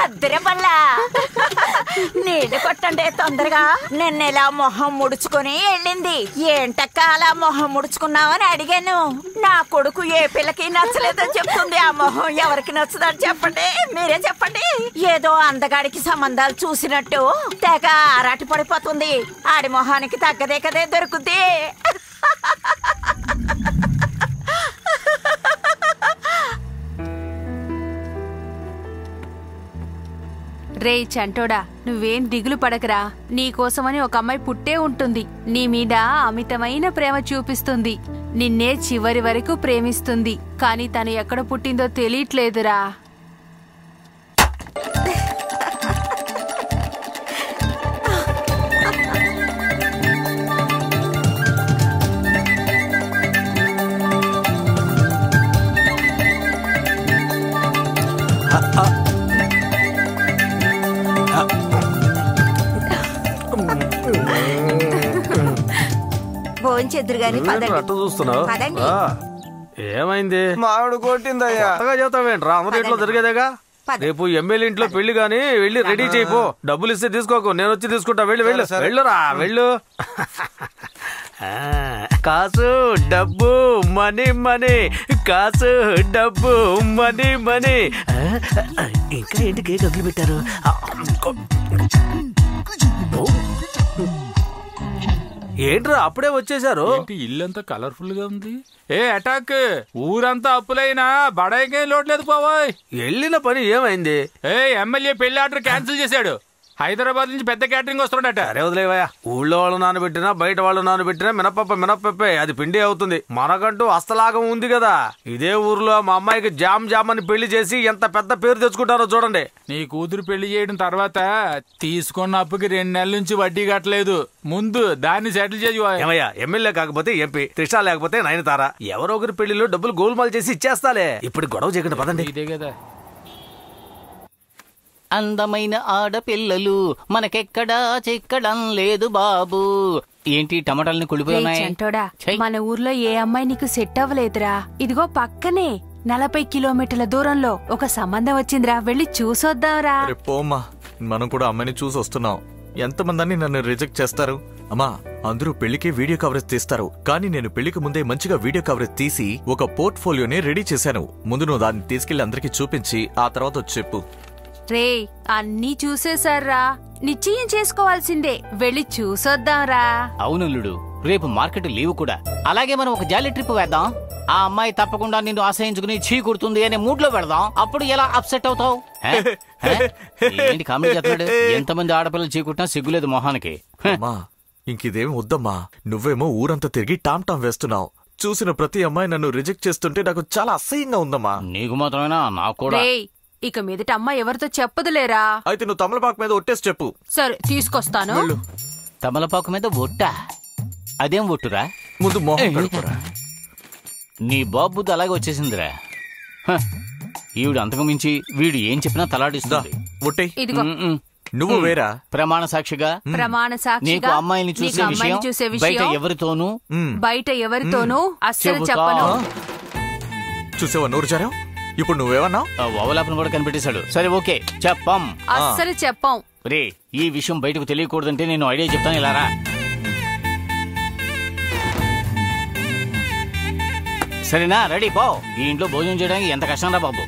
అద్దరే పల్లా నీళ్ళు కొట్టండి తొందరగా. నిన్నెలా మొహం ముడుచుకుని వెళ్ళింది. ఏంటక్క అలా మొహం ముడుచుకున్నావని అడిగాను. నా కొడుకు ఏ పిల్లకి నచ్చలేదని చెప్తుంది. ఆ మొహం ఎవరికి నచ్చదని చెప్పండి, మీరే చెప్పండి. ఏదో అందగాడికి సంబంధాలు చూసినట్టు తెగ ఆరాటి పడిపోతుంది. ఆడి మొహానికి తగ్గదే కదే దొరుకుద్ది. రే చంటోడా, నువ్వేం దిగులు పడకరా. నీకోసమని ఒక అమ్మాయి పుట్టే ఉంటుంది. నీ మీద అమితమైన ప్రేమ చూపిస్తుంది. నిన్నే చివరి వరకు ప్రేమిస్తుంది. కాని తను ఎక్కడ పుట్టిందో తెలియట్లేదురా. భోంచెద్దురు గాని చూస్తున్నావు. ఏమైంది? మామిడి కొట్టిందయ్యా. చెబుతావేంట్రా? అమరు ఇంట్లో జరిగేదేగా. రేపు ఎమ్మెల్యే ఇంట్లో పెళ్లి గాని వెళ్ళి రెడీ చేయిపో. డబ్బులు ఇస్తే తీసుకోకు, నేను వచ్చి తీసుకుంటా. వెళ్ళురా వెళ్ళు. కాసు డబ్బు మనీ మనీ, కాసు డబ్బు మనీ మనీ. ఇంకా ఏంటి కేక్ వదిలి పెట్టారు? ఏంట్రా అప్పుడే వచ్చేసారు? ఇల్లంతా కలర్ఫుల్ గా ఉంది. ఏ అటాక్, ఊరంతా అప్పులైనా బడాయికే లోటు లేదు పోవాయ్. వెళ్ళిన పని ఏమైంది? ఎమ్మెల్యే పెళ్లి ఆర్డర్ క్యాన్సిల్ చేశాడు. హైదరాబాద్ నుంచి పెద్ద క్యాటరింగ్ వస్తున్నాడట. అరే వదిలేవయ్యా. ఊళ్ళో వాళ్ళు నానబెట్టినా బయట వాళ్ళు నానబెట్టినా మినపప్పే అది పిండి అవుతుంది. మనకంటూ హస్తలాగం ఉంది కదా. ఇదే ఊర్లో మా అమ్మాయికి జామ్ జామ్ అని పెళ్లి చేసి ఎంత పెద్ద పేరు తెచ్చుకుంటారో చూడండి. నీ కూతురు పెళ్లి చేయడం తర్వాత తీసుకున్న అప్పుకి 2 నెలల నుంచి వడ్డీ కట్టలేదు. ముందు దాన్ని సెటిల్ చేసి. ఏమయ్యా, ఎమ్మెల్యే కాకపోతే ఎంపీ, త్రిష లేకపోతే నయనతార. ఎవరో ఒకరి పెళ్లిలో డబ్బులు గోల్మాల్ చేసి ఇచ్చేస్తాలే. ఇప్పుడు గొడవ చేయకుండా పదండి. ఇదే కదా. అందమైన ఆడపిల్లలు మనకెక్కడా చిక్కడం లేదు బాబు. ఏంటి టమాటాలని కుళ్ళిపోయినాయి? మన ఊర్లో ఏ అమ్మాయి నీకు సెట్ అవ్వలేదురా. ఇదిగో పక్కనే 40 కిలోమీటర్ల దూరంలో ఒక సంబంధం వచ్చిందిరా. వెళ్ళి చూసొద్దాంరా. పోమ్మా, మనం కూడా అమ్మాయిని చూసి వస్తున్నాం. ఎంతమంది నన్ను రిజెక్ట్ చేస్తారు అమ్మా. అందరూ పెళ్లికి వీడియో కవరేజ్ తీస్తారు, కానీ నేను పెళ్లికి ముందే మంచిగా వీడియో కవరేజ్ తీసి ఒక పోర్ట్ఫోలియోని రెడీ చేశాను. ముందు నువ్వు దాన్ని తీసుకెళ్లి అందరికి చూపించి ఆ తర్వాత వచ్చి చెప్పు. రే, అన్నీ చూసేశారా. నిశ్చయం చేసుకోవాల్సిందే. వెళ్ళి చూసొద్దాంరా. అవునుల్లుడు, రేపు మార్కెట్ లీవ్ కూడా. అలాగే మనం ఒక జాలీ ట్రిప్ వేద్దాం. ఆ అమ్మాయి తప్పకుండా నిన్ను ఆశ్రయించుకుని చీ కుడుతుంది అనే మూడ్ లో పెడదాం. అప్పుడు ఎలా అప్సెట్ అవుతావు? ఏంటి కామెడీ చేస్తున్నాడు? ఎంతమంది ఆడపిల్లలు చీకుట్టినా సిగ్గులేదు మొహానికి. ఇంకిదేం వద్దమ్మా. నువ్వేమో ఊరంతా తిరిగి టామ్ టామ్ వేస్తున్నావు. చూసిన ప్రతి అమ్మాయి నన్ను రిజెక్ట్ చేస్తుంటే నాకు చాలా అసహ్యంగా ఉందమ్మా. నీకు మాత్రమేనా? నాకు కూడా. ఇక మీదట అమ్మ ఎవరితో చెప్పదులేరా. అయితే నువ్వు తమలపాకు మీద ఒట్టేసి చెప్పు. సరే, తీసుకొస్తాను. తమలపాకు మీద ఒట్టా? అదేం ఒట్టురా? ముందు మొహం కడుపురా. నీ బాబుది అలాగే వచ్చేసిందిరా. ఈవిడ అంతకు మించి వీడు ఏం చెప్పినా తలాడిస్తుంది. ఒట్టే. నువ్వు వేరా? ప్రమాణ సాక్షిగా నీకు అమ్మాయిని చూసే విషయం బయట ఎవరితోనూ అస్సలు చెప్పను. చూసేవా నోరు జారా? ఇప్పుడు నువ్వేమన్నావు? ఓవలాపను కూడా కనిపెట్టేశాడు. సరే ఓకే, చెప్పం. అస్సలు చెప్పం. రే, ఈ విషయం బయటకు తెలియకూడదంటే నేను ఐడియా చెప్తాను. ఇలా రా. సరేనా? రెడీ పో. ఈ ఇంట్లో భోజనం చేయడానికి ఎంత కష్టం రా బాబు.